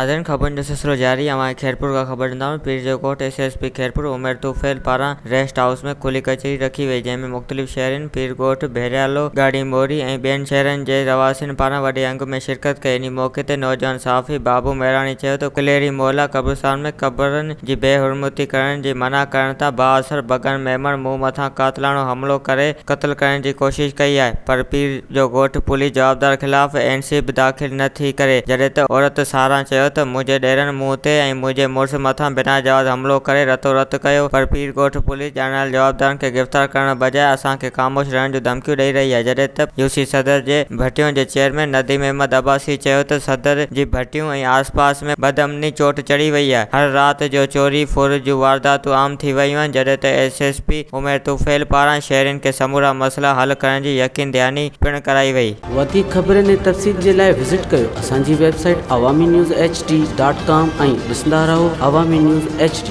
नाज़रीन खबरनि जो सिलसिलो जारी आहे। खैरपुर का खबर ॾींदा पीर जो कोट SSP खैरपुर उमर तूफैल पारां रेस्ट हाउस में खुली कचहरी रखी वई, जंहिंमें मुख़्तलिफ़ शहरनि पीर ॻोठ भेरियालो गाड़ी मोरी ऐं ॿियनि शहरनि जे रवासियुनि पारां वॾे अंग में शिरकत कई। इन मौक़े ते नौजवान सहाफ़ी बाबू मेहराणी चयो त कलेरी मोहल्ला कब्रिस्तान में क़बरनि जी बेहुरमती करण जी मना करण था बाअसर बगन मेमण मुंहुं मथां कातिलाणो हमलो करे क़त्ल करण जी कोशिश कई आहे, पर पीर जो ॻोठ पुलिस जवाबदार ख़िलाफ़ NC बि दाख़िल न थी करे, जॾहिं त औरत सारां चयो त मुंहिंजे ॾेरनि मुंहुं ते ऐं मुंहिंजे मुड़ुस मथां बिना जवाब हमलो करे रतो रत कयो, पर पीर ॻोठ पुलिस ॼाणायल जवाबदारनि खे गिरफ़्तार करण बजाए असांखे ख़ामोश रहण जूं धमकियूं ॾेई रही आहे। जॾहिं त UC सदर जे भटियूं जे चेयरमैन नदीम अहमद अब्बासी चयो त सदर जी भटियूं ऐं आसपास में बदअमनी चोट चढ़ी वई आहे। हर राति जो चोरी फुर जूं वारदातूं आम थी वयूं आहिनि, जॾहिं त SSP उमर तूफैल पारां शहरियुनि खे समूरा मसइला हल करण जी यकीन दहानी पिणु कराई वई। वधीक ख़बरनि ऐं तफ़सील जे लाइ विज़िट कयो असांजी वेबसाइट awamiNewsHD.com ऐं ॾिसंदा रहो अवामी न्यूज़ HD।